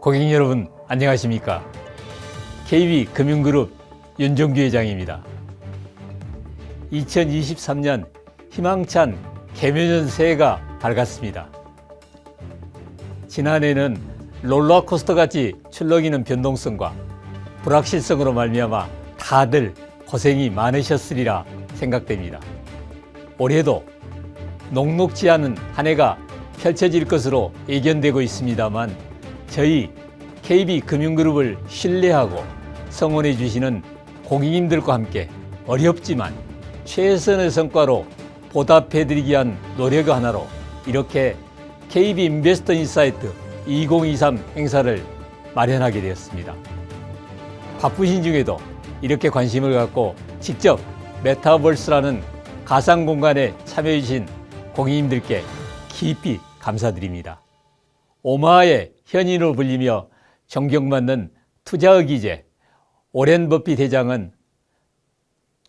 고객 여러분 안녕하십니까? KB금융그룹 윤종규 회장입니다. 2023년 희망찬 개묘년 새해가 밝았습니다. 지난해는 롤러코스터같이 출렁이는 변동성과 불확실성으로 말미암아 다들 고생이 많으셨으리라 생각됩니다. 올해도 녹록지 않은 한 해가 펼쳐질 것으로 예견되고 있습니다만 저희 KB금융그룹을 신뢰하고 성원해 주시는 고객님들과 함께 어렵지만 최선의 성과로 보답해 드리기 위한 노력 하나로 이렇게 KB 인베스터 인사이트 2023 행사를 마련하게 되었습니다. 바쁘신 중에도 이렇게 관심을 갖고 직접 메타버스라는 가상 공간에 참여해 주신 고객님들께 깊이 감사드립니다. 오마의 현인으로 불리며 존경받는 투자의 기재 오렌 버핏 회장은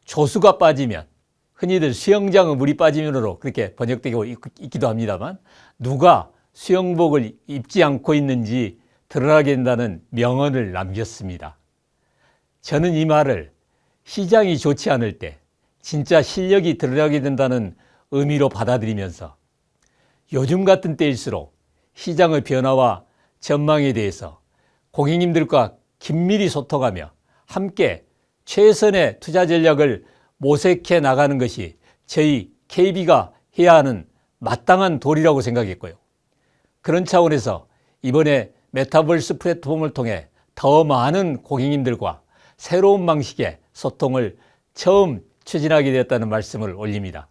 조수가 빠지면 흔히들 수영장의 물이 빠지면으로 그렇게 번역되고 있기도 합니다만 누가 수영복을 입지 않고 있는지 드러나게 된다는 명언을 남겼습니다. 저는 이 말을 시장이 좋지 않을 때 진짜 실력이 드러나게 된다는 의미로 받아들이면서 요즘 같은 때일수록 시장의 변화와 전망에 대해서 고객님들과 긴밀히 소통하며 함께 최선의 투자 전략을 모색해 나가는 것이 저희 KB가 해야 하는 마땅한 도리라고 생각했고요. 그런 차원에서 이번에 메타버스 플랫폼을 통해 더 많은 고객님들과 새로운 방식의 소통을 처음 추진하게 되었다는 말씀을 올립니다.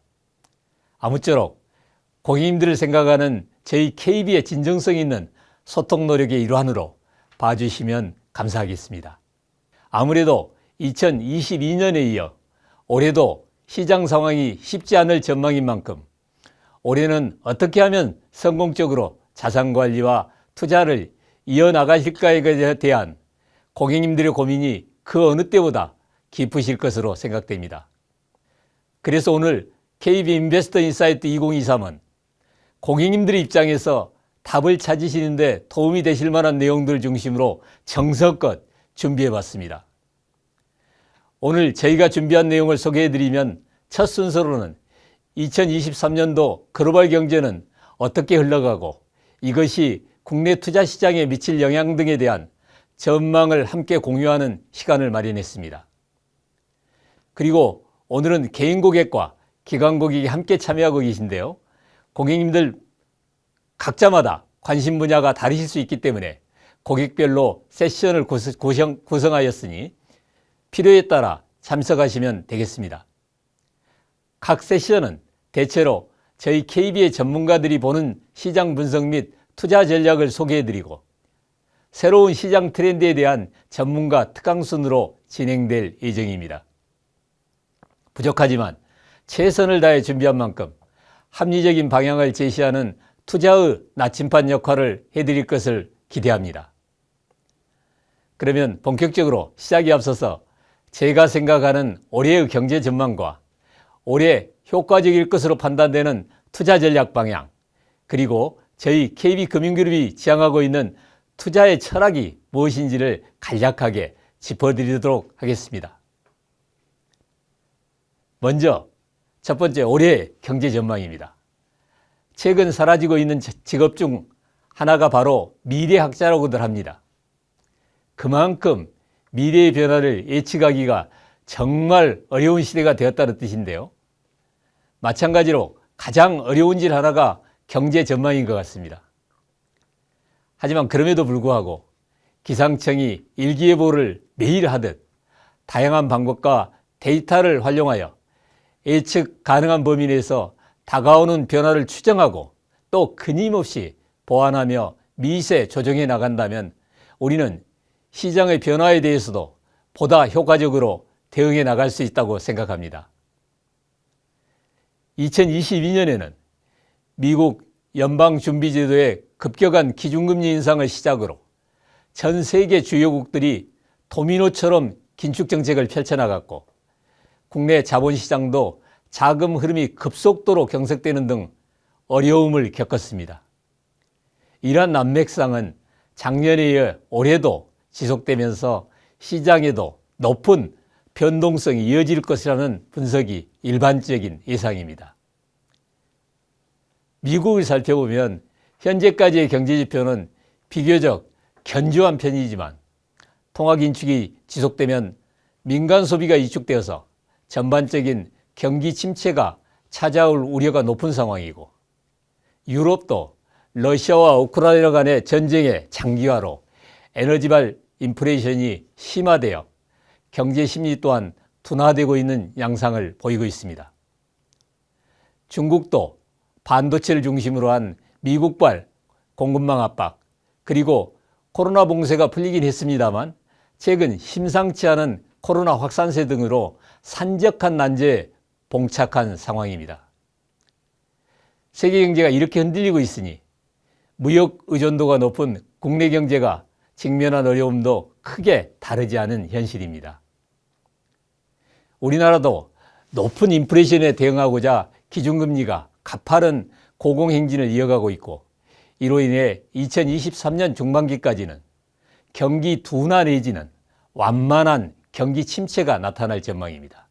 아무쪼록 고객님들을 생각하는 저희 KB의 진정성 있는 소통 노력의 일환으로 봐주시면 감사하겠습니다. 아무래도 2022년에 이어 올해도 시장 상황이 쉽지 않을 전망인 만큼 올해는 어떻게 하면 성공적으로 자산관리와 투자를 이어나가실까에 대한 고객님들의 고민이 그 어느 때보다 깊으실 것으로 생각됩니다. 그래서 오늘 KB 인베스터 인사이트 2023은 고객님들의 입장에서 답을 찾으시는데 도움이 되실 만한 내용들 중심으로 정성껏 준비해 봤습니다. 오늘 저희가 준비한 내용을 소개해 드리면 첫 순서로는 2023년도 글로벌 경제는 어떻게 흘러가고 이것이 국내 투자 시장에 미칠 영향 등에 대한 전망을 함께 공유하는 시간을 마련했습니다. 그리고 오늘은 개인 고객과 기관 고객이 함께 참여하고 계신데요. 고객님들 각자마다 관심 분야가 다르실 수 있기 때문에 고객별로 세션을 구성하였으니 필요에 따라 참석하시면 되겠습니다. 각 세션은 대체로 저희 KB의 전문가들이 보는 시장 분석 및 투자 전략을 소개해드리고 새로운 시장 트렌드에 대한 전문가 특강 순으로 진행될 예정입니다. 부족하지만 최선을 다해 준비한 만큼 합리적인 방향을 제시하는 투자의 나침반 역할을 해드릴 것을 기대합니다. 그러면 본격적으로 시작에 앞서서 제가 생각하는 올해의 경제 전망과 올해 효과적일 것으로 판단되는 투자 전략 방향, 그리고 저희 KB금융그룹이 지향하고 있는 투자의 철학이 무엇인지를 간략하게 짚어드리도록 하겠습니다. 먼저 첫 번째 올해의 경제 전망입니다. 최근 사라지고 있는 직업 중 하나가 바로 미래학자라고들 합니다. 그만큼 미래의 변화를 예측하기가 정말 어려운 시대가 되었다는 뜻인데요. 마찬가지로 가장 어려운 질 하나가 경제 전망인 것 같습니다. 하지만 그럼에도 불구하고 기상청이 일기예보를 매일 하듯 다양한 방법과 데이터를 활용하여 예측 가능한 범위 내에서 다가오는 변화를 추정하고 또 끊임없이 보완하며 미세 조정해 나간다면 우리는 시장의 변화에 대해서도 보다 효과적으로 대응해 나갈 수 있다고 생각합니다. 2022년에는 미국 연방준비제도의 급격한 기준금리 인상을 시작으로 전 세계 주요국들이 도미노처럼 긴축정책을 펼쳐나갔고 국내 자본시장도 자금 흐름이 급속도로 경색되는 등 어려움을 겪었습니다. 이러한 난맥상은 작년에 이어 올해도 지속되면서 시장에도 높은 변동성이 이어질 것이라는 분석이 일반적인 예상입니다. 미국을 살펴보면 현재까지의 경제지표는 비교적 견조한 편이지만 통화긴축이 지속되면 민간 소비가 위축되어서 전반적인 경기 침체가 찾아올 우려가 높은 상황이고, 유럽도 러시아와 우크라이나 간의 전쟁의 장기화로 에너지발 인플레이션이 심화되어 경제 심리 또한 둔화되고 있는 양상을 보이고 있습니다. 중국도 반도체를 중심으로 한 미국발 공급망 압박, 그리고 코로나 봉쇄가 풀리긴 했습니다만 최근 심상치 않은 코로나 확산세 등으로 산적한 난제에 봉착한 상황입니다. 세계 경제가 이렇게 흔들리고 있으니 무역 의존도가 높은 국내 경제가 직면한 어려움도 크게 다르지 않은 현실입니다. 우리나라도 높은 인플레이션에 대응하고자 기준금리가 가파른 고공행진을 이어가고 있고, 이로 인해 2023년 중반기까지는 경기 둔화 내지는 완만한 경기 침체가 나타날 전망입니다.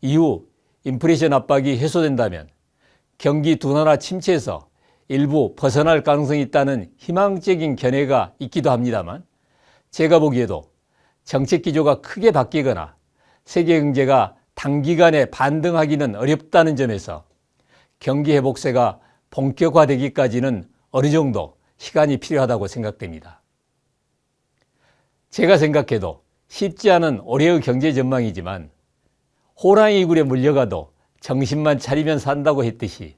이후 인플레이션 압박이 해소된다면 경기 둔화나 침체에서 일부 벗어날 가능성이 있다는 희망적인 견해가 있기도 합니다만, 제가 보기에도 정책 기조가 크게 바뀌거나 세계 경제가 단기간에 반등하기는 어렵다는 점에서 경기 회복세가 본격화되기까지는 어느 정도 시간이 필요하다고 생각됩니다. 제가 생각해도 쉽지 않은 올해의 경제 전망이지만 호랑이 굴에 물려가도 정신만 차리면 산다고 했듯이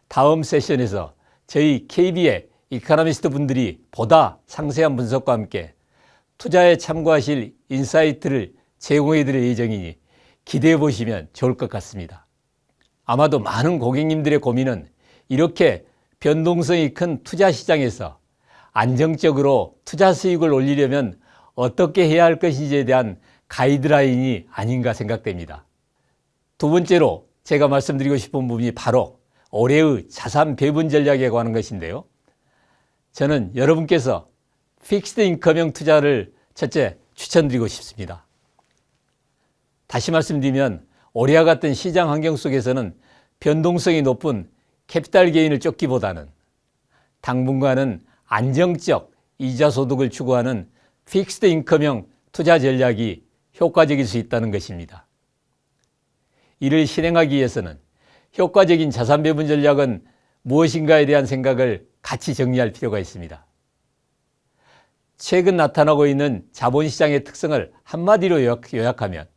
다음 세션에서 저희 KB의 이코노미스트 분들이 보다 상세한 분석과 함께 투자에 참고하실 인사이트를 제공해 드릴 예정이니 기대해 보시면 좋을 것 같습니다. 아마도 많은 고객님들의 고민은 이렇게 변동성이 큰 투자 시장에서 안정적으로 투자 수익을 올리려면 어떻게 해야 할 것인지에 대한 가이드라인이 아닌가 생각됩니다. 두 번째로 제가 말씀드리고 싶은 부분이 바로 올해의 자산 배분 전략에 관한 것인데요. 저는 여러분께서 픽스드 인컴형 투자를 첫째 추천드리고 싶습니다. 다시 말씀드리면 올해와 같은 시장 환경 속에서는 변동성이 높은 캐피탈 게인을 쫓기보다는 당분간은 안정적 이자 소득을 추구하는 픽스드 인컴형 투자 전략이 효과적일 수 있다는 것입니다. 이를 실행하기 위해서는 효과적인 자산 배분 전략은 무엇인가에 대한 생각을 같이 정리할 필요가 있습니다. 최근 나타나고 있는 자본시장의 특성을 한마디로 요약하면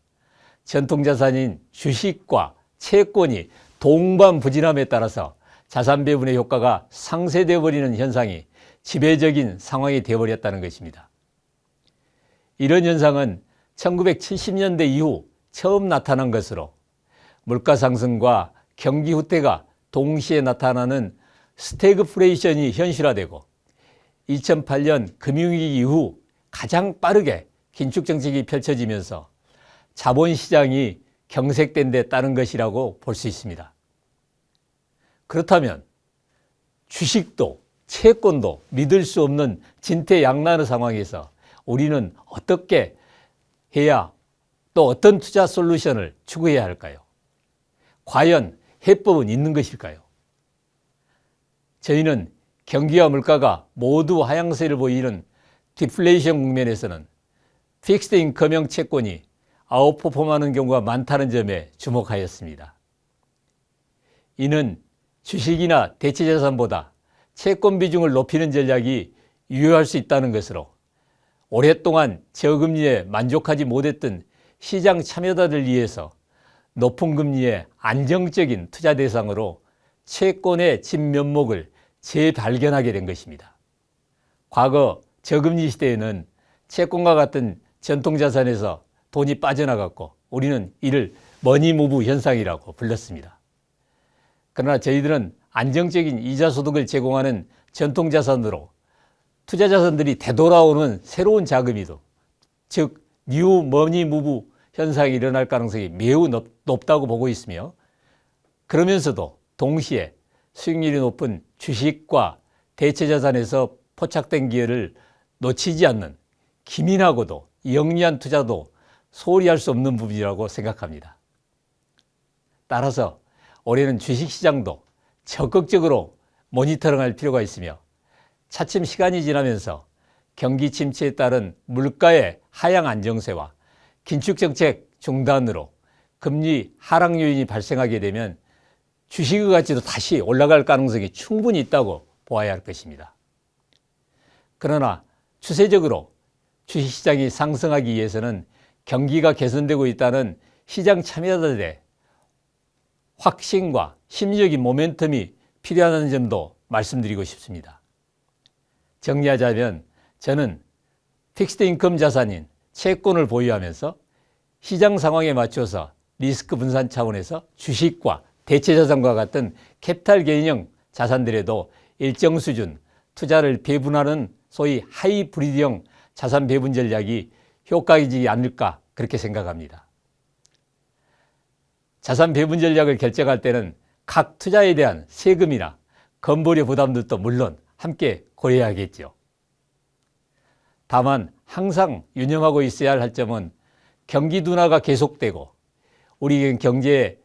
전통자산인 주식과 채권이 동반부진함에 따라서 자산 배분의 효과가 상쇄되어 버리는 현상이 지배적인 상황이 되어버렸다는 것입니다. 이런 현상은 1970년대 이후 처음 나타난 것으로 물가 상승과 경기 후퇴가 동시에 나타나는 스태그플레이션이 현실화되고 2008년 금융위기 이후 가장 빠르게 긴축 정책이 펼쳐지면서 자본시장이 경색된 데 따른 것이라고 볼 수 있습니다. 그렇다면 주식도 채권도 믿을 수 없는 진퇴양난의 상황에서 우리는 어떻게 해야, 또 어떤 투자 솔루션을 추구해야 할까요? 과연 해법은 있는 것일까요? 저희는 경기와 물가가 모두 하향세를 보이는 디플레이션 국면에서는 픽스드 인컴형 채권이 아웃퍼폼하는 경우가 많다는 점에 주목하였습니다. 이는 주식이나 대체자산보다 채권 비중을 높이는 전략이 유효할 수 있다는 것으로 오랫동안 저금리에 만족하지 못했던 시장 참여자들 위해서 높은 금리의 안정적인 투자 대상으로 채권의 진면목을 재발견하게 된 것입니다. 과거 저금리 시대에는 채권과 같은 전통자산에서 돈이 빠져나갔고 우리는 이를 머니무브 현상이라고 불렀습니다. 그러나 저희들은 안정적인 이자 소득을 제공하는 전통자산으로 투자자산들이 되돌아오는 새로운 자금이도, 즉 뉴 머니무브 현상이 일어날 가능성이 매우 높다고 보고 있으며, 그러면서도 동시에 수익률이 높은 주식과 대체자산에서 포착된 기회를 놓치지 않는 기민하고도 영리한 투자도 소홀히 할 수 없는 부분이라고 생각합니다. 따라서 올해는 주식시장도 적극적으로 모니터링할 필요가 있으며 차츰 시간이 지나면서 경기 침체에 따른 물가의 하향 안정세와 긴축정책 중단으로 금리 하락 요인이 발생하게 되면 주식의 가치도 다시 올라갈 가능성이 충분히 있다고 보아야 할 것입니다. 그러나 추세적으로 주식시장이 상승하기 위해서는 경기가 개선되고 있다는 시장 참여자들의 확신과 심리적인 모멘텀이 필요하다는 점도 말씀드리고 싶습니다. 정리하자면 저는 픽스드 인컴 자산인 채권을 보유하면서 시장 상황에 맞춰서 리스크 분산 차원에서 주식과 대체자산과 같은 캐피탈 개인형 자산들에도 일정 수준 투자를 배분하는 소위 하이브리드형 자산 배분 전략이 효과이지 않을까 그렇게 생각합니다. 자산 배분 전략을 결정할 때는 각 투자에 대한 세금이나 건보료 부담들도 물론 함께 고려해야겠죠. 다만 항상 유념하고 있어야 할 점은 경기 둔화가 계속되고 우리 경제의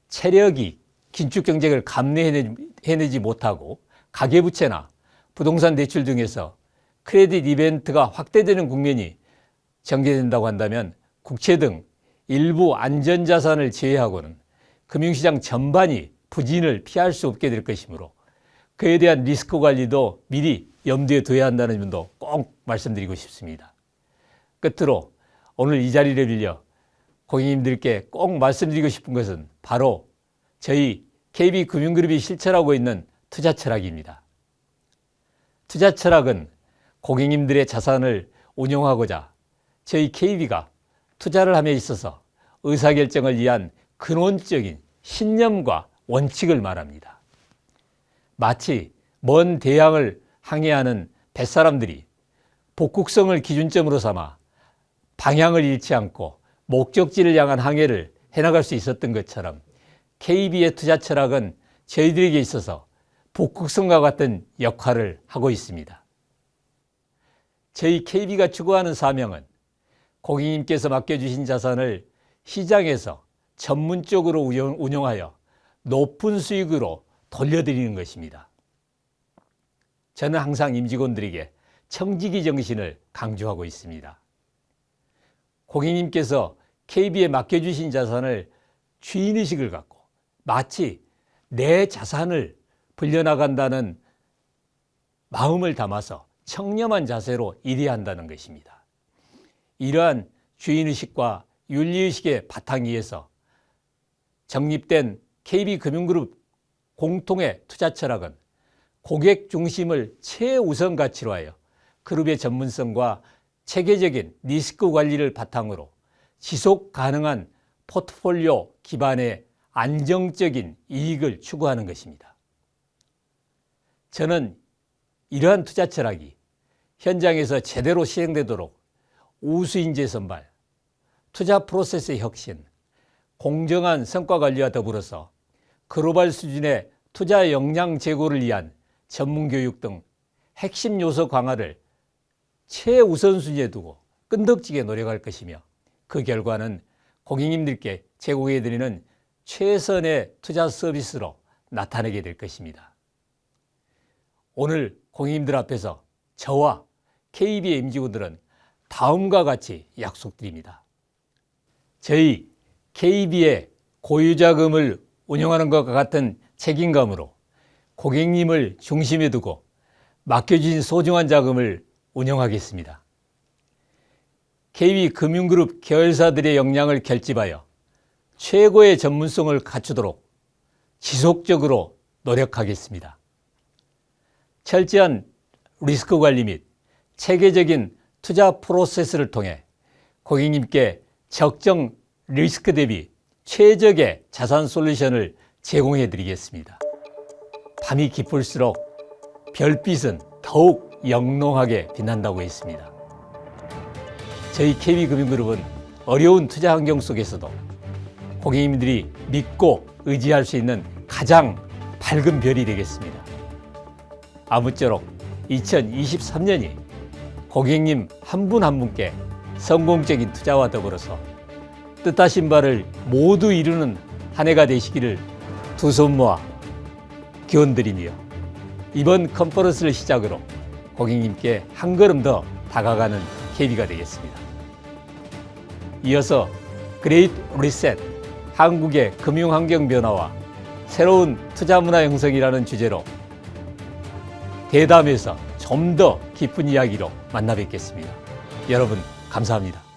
체력이 긴축 경쟁을 감내해내지 못하고 가계부채나 부동산 대출 등에서 크레딧 이벤트가 확대되는 국면이 전개된다고 한다면 국채 등 일부 안전자산을 제외하고는 금융시장 전반이 부진을 피할 수 없게 될 것이므로 그에 대한 리스크 관리도 미리 염두에 둬야 한다는 점도 꼭 말씀드리고 싶습니다. 끝으로 오늘 이 자리를 빌려 고객님들께 꼭 말씀드리고 싶은 것은 바로 저희 KB금융그룹이 실천하고 있는 투자 철학입니다. 투자 철학은 고객님들의 자산을 운용하고자 저희 KB가 투자를 함에 있어서 의사결정을 위한 근원적인 신념과 원칙을 말합니다. 마치 먼 대양을 항해하는 뱃사람들이 북극성을 기준점으로 삼아 방향을 잃지 않고 목적지를 향한 항해를 해나갈 수 있었던 것처럼 KB의 투자 철학은 저희들에게 있어서 북극성과 같은 역할을 하고 있습니다. 저희 KB가 추구하는 사명은 고객님께서 맡겨주신 자산을 시장에서 전문적으로 운용하여 높은 수익으로 돌려드리는 것입니다. 저는 항상 임직원들에게 청지기 정신을 강조하고 있습니다. 고객님께서 KB에 맡겨주신 자산을 주인의식을 갖고 마치 내 자산을 불려나간다는 마음을 담아서 청렴한 자세로 일해야 한다는 것입니다. 이러한 주인의식과 윤리의식의 바탕 위에서 정립된 KB금융그룹 공통의 투자 철학은 고객 중심을 최우선 가치로 하여 그룹의 전문성과 체계적인 리스크 관리를 바탕으로 지속 가능한 포트폴리오 기반의 안정적인 이익을 추구하는 것입니다. 저는 이러한 투자 철학이 현장에서 제대로 시행되도록 우수인재 선발, 투자 프로세스의 혁신, 공정한 성과 관리와 더불어서 글로벌 수준의 투자 역량 제고를 위한 전문 교육 등 핵심 요소 강화를 최우선순위에 두고 끈덕지게 노력할 것이며 그 결과는 고객님들께 제공해드리는 최선의 투자 서비스로 나타내게 될 것입니다. 오늘 고객님들 앞에서 저와 KB의 임직원들은 다음과 같이 약속드립니다. 저희 KB의 고유자금을 운영하는 것과 같은 책임감으로 고객님을 중심에 두고 맡겨주신 소중한 자금을 운영하겠습니다. KB금융그룹 계열사들의 역량을 결집하여 최고의 전문성을 갖추도록 지속적으로 노력하겠습니다. 철저한 리스크 관리 및 체계적인 투자 프로세스를 통해 고객님께 적정 리스크 대비 최적의 자산 솔루션을 제공해 드리겠습니다. 밤이 깊을수록 별빛은 더욱 영롱하게 빛난다고 했습니다. 저희 KB금융그룹은 어려운 투자 환경 속에서도 고객님들이 믿고 의지할 수 있는 가장 밝은 별이 되겠습니다. 아무쪼록 2023년이 고객님 한 분 한 분께 성공적인 투자와 더불어서 뜻하신 바를 모두 이루는 한 해가 되시기를 두 손 모아 기원드리며 이번 컨퍼런스를 시작으로 고객님께 한 걸음 더 다가가는 KB가 되겠습니다. 이어서 그레이트 리셋, 한국의 금융환경 변화와 새로운 투자 문화 형성이라는 주제로 대담에서 좀 더 깊은 이야기로 만나 뵙겠습니다. 여러분 감사합니다.